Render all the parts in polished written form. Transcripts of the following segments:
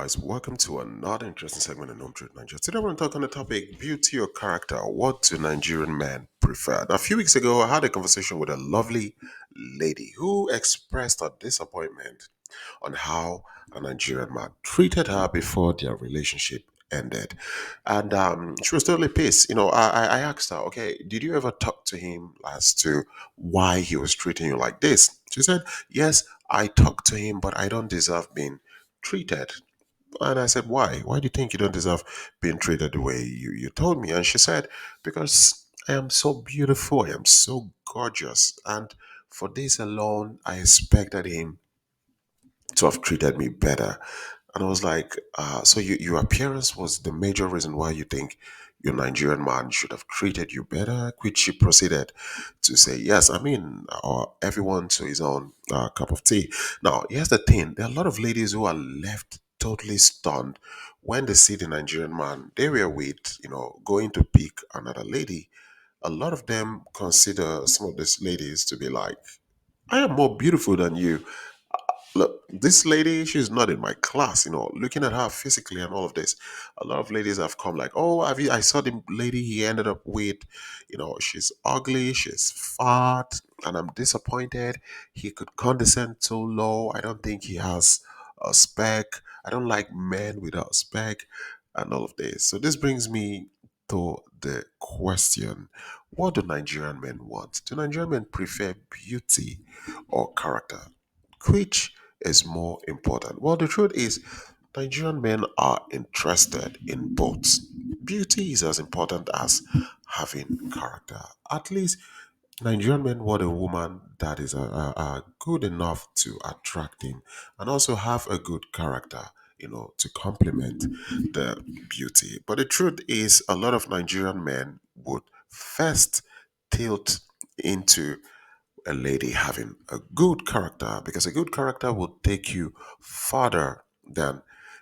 guys, welcome to another interesting segment in Home Truth Nigeria. Today we're going to talk on the topic beauty or character. What do Nigerian men prefer? Now, a few weeks ago, I had a conversation with a lovely lady who expressed her disappointment on how a Nigerian man treated her before their relationship ended. And she was totally pissed. I asked her, okay, did you ever talk to him as to why he was treating you like this? She said, yes, I talked to him, but I don't deserve being treated. And I said, why? Why do you think you don't deserve being treated the way you told me? And she said, because I am so beautiful, I am so gorgeous. And for this alone, I expected him to have treated me better. And I was like, so your appearance was the major reason why you think your Nigerian man should have treated you better? Which she proceeded to say, yes, I mean, or everyone to his own cup of tea. Now, here's the thing, there are a lot of ladies who are left totally stunned when they see the Nigerian man they were with, going to pick another lady. A lot of them consider some of these ladies to be like, I am more beautiful than you. Look, this lady, she's not in my class, looking at her physically and all of this. A lot of ladies have come like, oh, have you, I saw the lady he ended up with, she's ugly, she's fat, and I'm disappointed. He could condescend so low. I don't think he has a spec. I don't like men without spec and all of this. So this brings me to the question, what do Nigerian men want? Do Nigerian men prefer beauty or character? Which is more important? Well, the truth is, Nigerian men are interested in both. Beauty is as important as having character. At least Nigerian men want a woman that is good enough to attract him and also have a good character, to complement the beauty. But the truth is, a lot of Nigerian men would first tilt into a lady having a good character, because a good character will take you farther than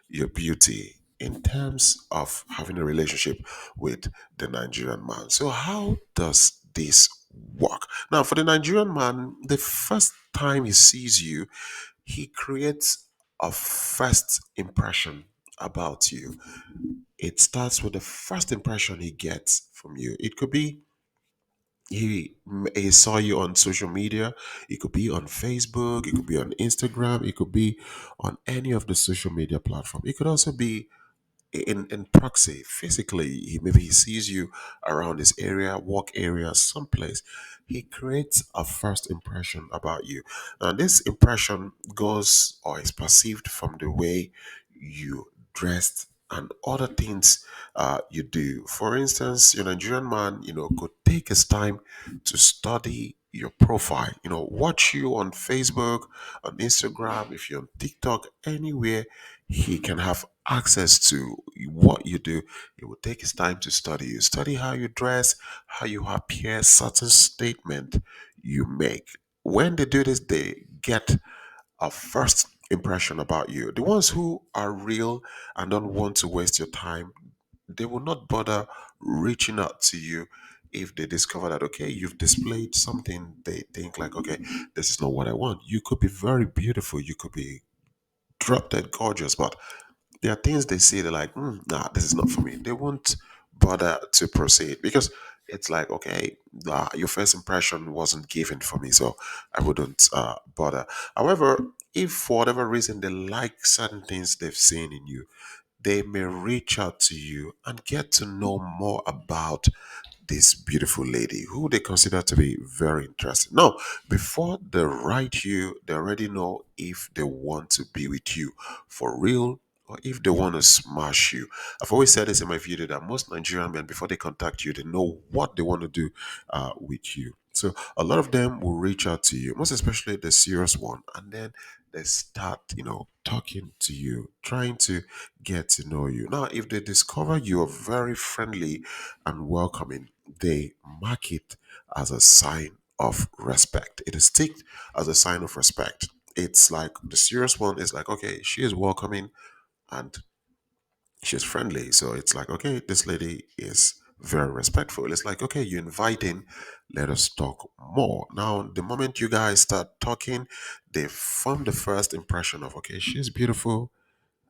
your beauty in terms of having a relationship with the Nigerian man. So, how does this work? Now, for the Nigerian man, the first time he sees you, he creates a first impression about you. It starts with the first impression he gets from you. It could be he saw you on social media. It could be on Facebook, it could be on Instagram, it could be on any of the social media platform. It could also be in proxy physically. Maybe he sees you around his area, work area, someplace. He creates a first impression about you, and this impression goes or is perceived from the way you dressed and other things you do. For instance, your Nigerian man, could take his time to study your profile, watch you on Facebook, on Instagram, if you're on TikTok, anywhere he can have access to what you do. He will take his time to study you, study how you dress, how you appear, certain statement you make. When they do this, they get a first impression about you. The ones who are real and don't want to waste your time, they will not bother reaching out to you if they discover that, okay, you've displayed something they think like, okay, this is not what I want. You could be very beautiful, you could be drop dead gorgeous, but there are things they say they're like, nah, this is not for me. They won't bother to proceed because it's like, okay, your first impression wasn't given for me, so I wouldn't bother. However, if for whatever reason they like certain things they've seen in you, they may reach out to you and get to know more about this beautiful lady who they consider to be very interesting. Now, before they write you, they already know if they want to be with you for real or if they want to smash you. I've always said this in my video that most Nigerian men, before they contact you, they know what they want to do with you. So a lot of them will reach out to you, most especially the serious one, and then they start, talking to you, trying to get to know you. Now, if they discover you are very friendly and welcoming, they mark it as a sign of respect. It is ticked as a sign of respect. It's like the serious one is like, okay, she is welcoming and she's friendly. So it's like, okay, this lady is very respectful. It's like, okay, you're inviting, let us talk more. Now, the moment you guys start talking, they form the first impression of, okay, she's beautiful,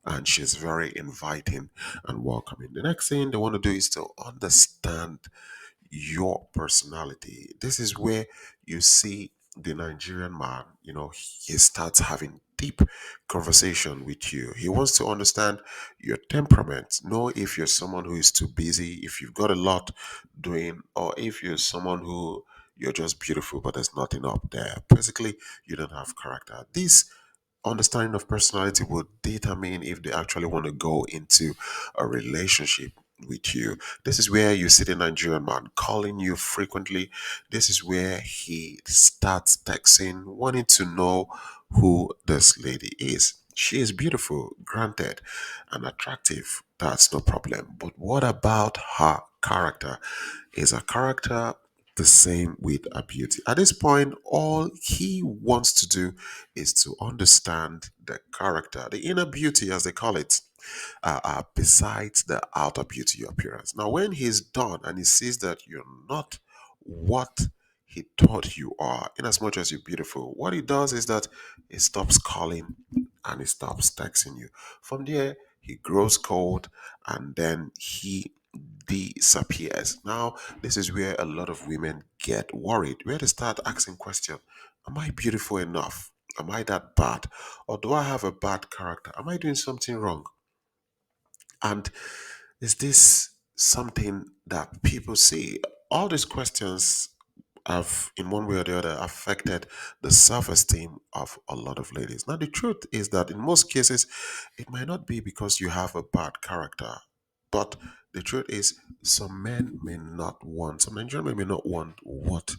and she's very inviting and welcoming. The next thing they want to do is to understand your personality. This is where you see the Nigerian man, he starts having deep conversation with you. He wants to understand your temperament, know if you're someone who is too busy, if you've got a lot doing, or if you're someone who you're just beautiful, but there's nothing up there. Basically, you don't have character. This understanding of personality would determine if they actually want to go into a relationship with you. This is where you see the Nigerian man calling you frequently. This is where he starts texting, wanting to know who this lady is. She is beautiful, granted, and attractive. That's no problem. But what about her character? Is her character the same with her beauty? At this point, all he wants to do is to understand the character, the inner beauty, as they call it, besides the outer beauty, your appearance. Now, when he's done and he sees that you're not what he thought you are, in as much as you're beautiful, what he does is that he stops calling and he stops texting you. From there, he grows cold and then he disappears. Now, this is where a lot of women get worried, where they start asking questions. Am I beautiful enough? Am I that bad? Or do I have a bad character? Am I doing something wrong? And is this something that people see? All these questions have, in one way or the other, affected the self esteem of a lot of ladies. Now, the truth is that in most cases, it might not be because you have a bad character, but the truth is, some Nigerian men may not want what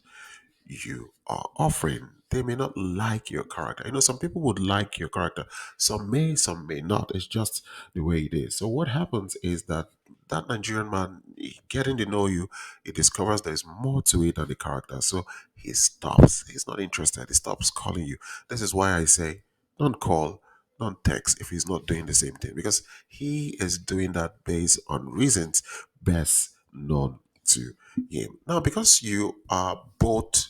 you are offering. They may not like your character. Some people would like your character. Some may not. It's just the way it is. So what happens is that Nigerian man, getting to know you, he discovers there's more to it than the character. So he stops. He's not interested. He stops calling you. This is why I say, don't call, don't text if he's not doing the same thing, because he is doing that based on reasons best known to him. Now, because you are both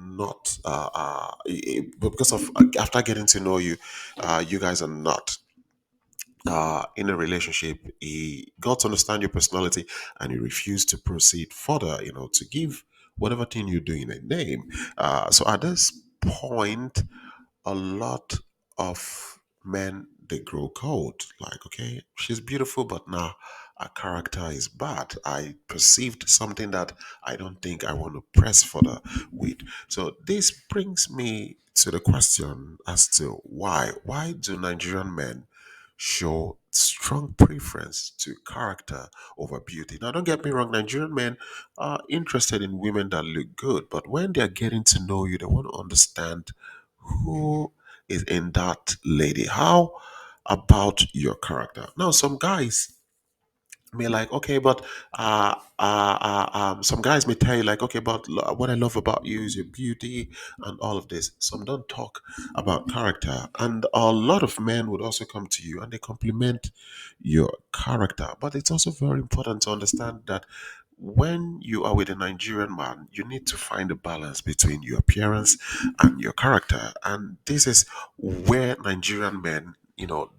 not but because of after getting to know you, you guys are not in a relationship. He got to understand your personality and he refused to proceed further, to give whatever thing you're doing a name. So at this point, a lot of men, they grow cold. Like, okay, she's beautiful, but now her character is bad. I perceived something that I don't think I want to press further with. So this brings me to the question as to why. Why do Nigerian men show strong preference to character over beauty? Now, don't get me wrong, Nigerian men are interested in women that look good, but when they're getting to know you, they want to understand who is in that lady. How about your character? Now, some guys may like, okay, but some guys may tell you like, okay, but what I love about you is your beauty and all of this. Some don't talk about character, and a lot of men would also come to you and they compliment your character. But it's also very important to understand that when you are with a Nigerian man, you need to find a balance between your appearance and your character. And this is where Nigerian men,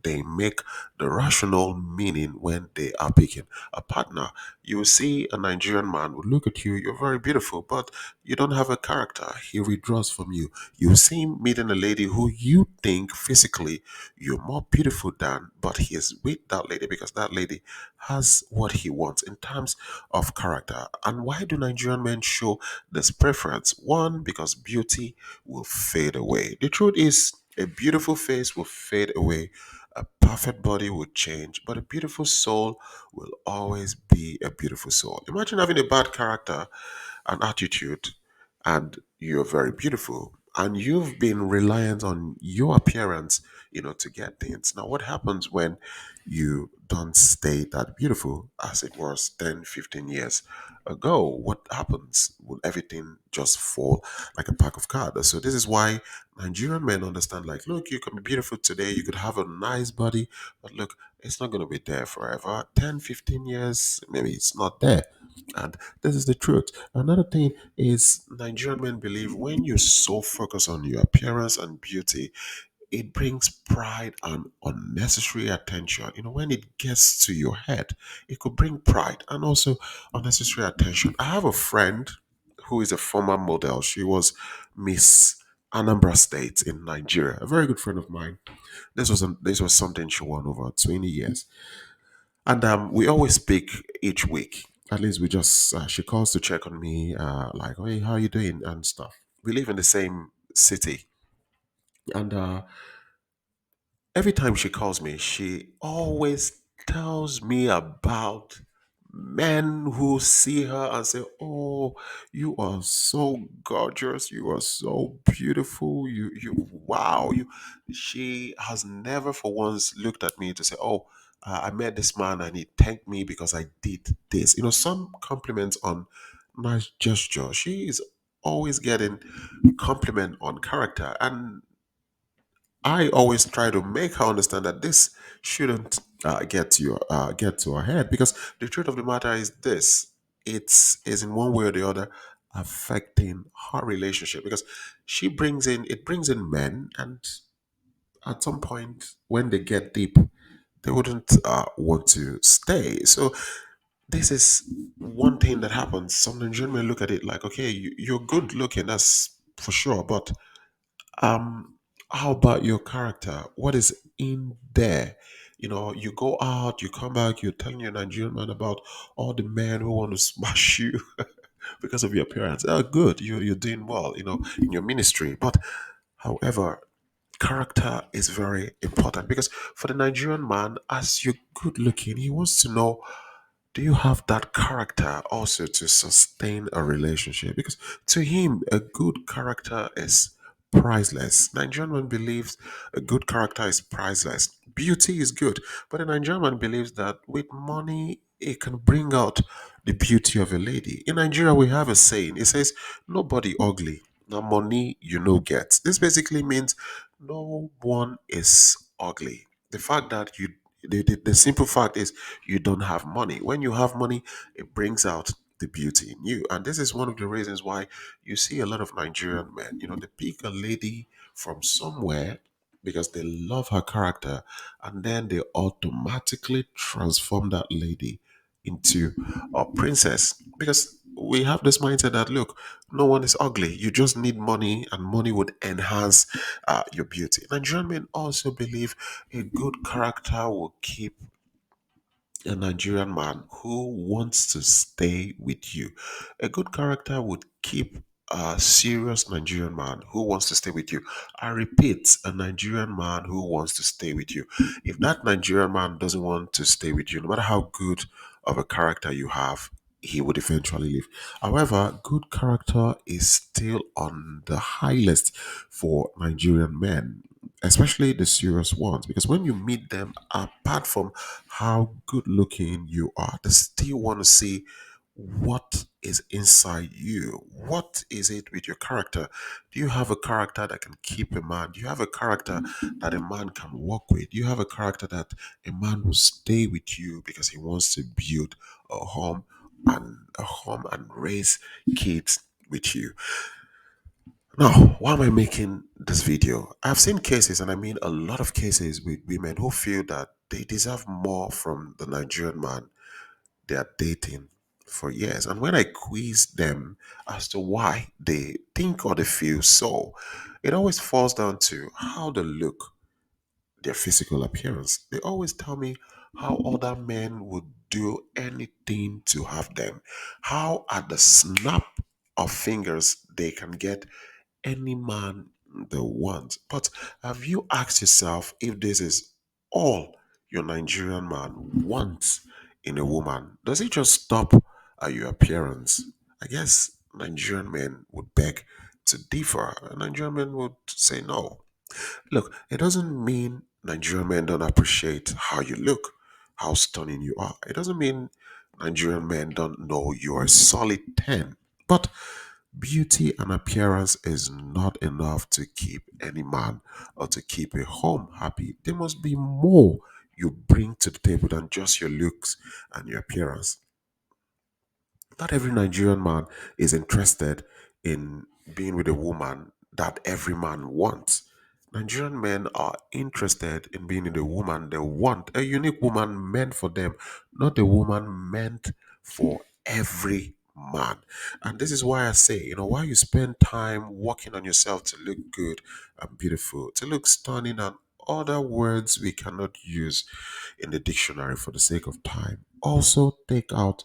they make the rational meaning when they are picking a partner. You will see a Nigerian man will look at you, you're very beautiful, but you don't have a character. He withdraws from you. You will see him meeting a lady who you think physically you're more beautiful than, but he is with that lady because that lady has what he wants in terms of character. And why do Nigerian men show this preference? One, because beauty will fade away. The truth is, a beautiful face will fade away, a perfect body will change, but a beautiful soul will always be a beautiful soul. Imagine having a bad character and attitude, and you're very beautiful, and you've been reliant on your appearance, to get things. Now, what happens when you don't stay that beautiful as it was 10, 15 years ago? What happens? Will everything just fall like a pack of cards? So this is why Nigerian men understand, like, look, you can be beautiful today, you could have a nice body, but look, it's not going to be there forever. 10, 15 years, maybe it's not there. And this is the truth. Another thing is Nigerian men believe when you so focus on your appearance and beauty, it brings pride and unnecessary attention. When it gets to your head, it could bring pride and also unnecessary attention. I have a friend who is a former model. She was Miss Anambra State in Nigeria, a very good friend of mine. This was something she won over 20 years. And we always speak each week. At least we just, she calls to check on me, like, hey, how you doing? And stuff. We live in the same city. And every time she calls me, she always tells me about men who see her and say, "Oh, you are so gorgeous. You are so beautiful. Wow." She has never for once looked at me to say, "Oh, I met this man and he thanked me because I did this." Some compliments on nice gesture. She is always getting compliment on character, and I always try to make her understand that this shouldn't get to her head, because the truth of the matter is this: it's is in one way or the other affecting her relationship, because it brings in men, and at some point when they get deep, they wouldn't want to stay. So this is one thing that happens. Some Nigerian men look at it like, okay, you're good looking, that's for sure, but um how about your character? What is in there? You go out, you come back, you're telling your Nigerian man about all the men who want to smash you because of your appearance. Oh, good, you're doing well, in your ministry. But however, character is very important, because for the Nigerian man, as you're good looking, he wants to know, do you have that character also to sustain a relationship? Because to him, a good character is priceless. Nigerian man believes a good character is priceless. Beauty is good, but a Nigerian man believes that with money, it can bring out the beauty of a lady. In Nigeria, we have a saying. It says, "Nobody ugly. Now money you know get." This basically means no one is ugly. The fact that the simple fact is you don't have money. When you have money, it brings out the beauty in you. And this is one of the reasons why you see a lot of Nigerian men, they pick a lady from somewhere because they love her character, and then they automatically transform that lady into a princess, because we have this mindset that, look, no one is ugly. You just need money, and money would enhance your beauty. Nigerian men also believe a good character will keep a Nigerian man who wants to stay with you. A good character would keep a serious Nigerian man who wants to stay with you. I repeat, a Nigerian man who wants to stay with you. If that Nigerian man doesn't want to stay with you, no matter how good of a character you have, he would eventually leave. However, good character is still on the high list for Nigerian men, especially the serious ones, because when you meet them, apart from how good looking you are, they still want to see what is inside you. What is it with your character? Do you have a character that can keep a man? Do you have a character that a man can work with? Do you have a character that a man will stay with you because he wants to build a home and raise kids with you? Now, why am I making this video? I've seen cases, and I mean a lot of cases, with women who feel that they deserve more from the Nigerian man they are dating for years. And when I quiz them as to why they think or they feel so, it always falls down to how they look, their physical appearance. They always tell me how other men would do anything to have them, how at the snap of fingers they can get any man they want. But have you asked yourself if this is all your Nigerian man wants in a woman? Does it just stop at your appearance? I guess Nigerian men would beg to differ. Nigerian men would say no. Look, it doesn't mean Nigerian men don't appreciate how you look, how stunning you are. It doesn't mean Nigerian men don't know you are a solid 10. But beauty and appearance is not enough to keep any man or to keep a home happy. There must be more you bring to the table than just your looks and your appearance. Not every Nigerian man is interested in being with a woman that every man wants. Nigerian men are interested in being in a woman they want, a unique woman meant for them, not a woman meant for every man. And this is why I say, while you spend time working on yourself to look good and beautiful, to look stunning, and other words we cannot use in the dictionary for the sake of time, also take out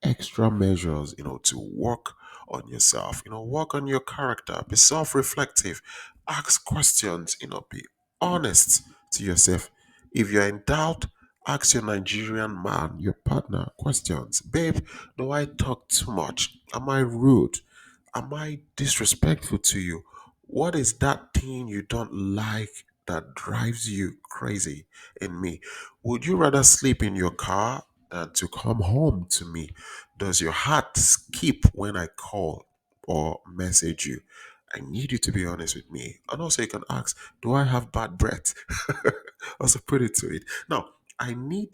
extra measures, to work on yourself, work on your character, be self reflective, ask questions, be honest to yourself. If you're in doubt, ask your Nigerian man, your partner, questions. Babe, do I talk too much? Am I rude? Am I disrespectful to you? What is that thing you don't like that drives you crazy in me? Would you rather sleep in your car than to come home to me? Does your heart skip when I call or message you? I need you to be honest with me. And also, you can ask, do I have bad breath? Also, put it to it. Now, you need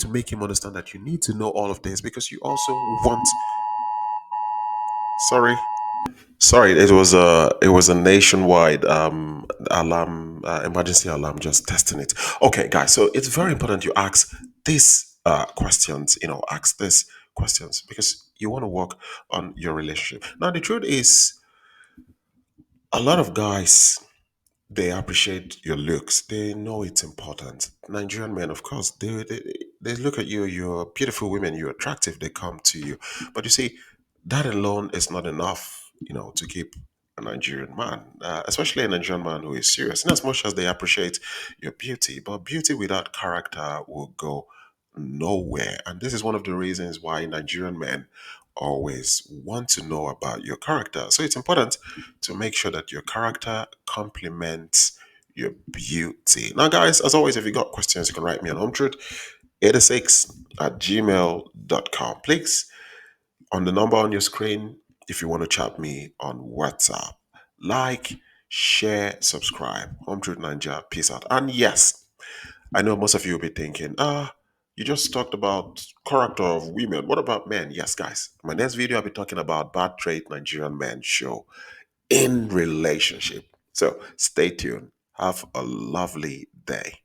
to make him understand that you need to know all of this because you also want. Sorry. Sorry, it was a nationwide alarm, emergency alarm, just testing it. Okay, guys, so it's very important you ask these questions. Ask these questions because you want to work on your relationship. Now, the truth is, a lot of guys, they appreciate your looks. They know it's important. Nigerian men, of course, they look at you. You're beautiful women. You're attractive. They come to you. But you see, that alone is not enough, to keep a Nigerian man, especially a Nigerian man who is serious. In as much as they appreciate your beauty, but beauty without character will go nowhere. And this is one of the reasons why Nigerian men always want to know about your character. So it's important to make sure that your character complements your beauty. Now, guys, as always, if you got questions, you can write me on HomeTruth86 at gmail.com. Please, on the number on your screen, if you want to chat me on WhatsApp, like, share, subscribe. Home Truth Ninja, peace out. And yes, I know most of you will be thinking, you just talked about character of women. What about men? Yes, guys. My next video, I'll be talking about bad trait Nigerian men show in relationship. So stay tuned. Have a lovely day.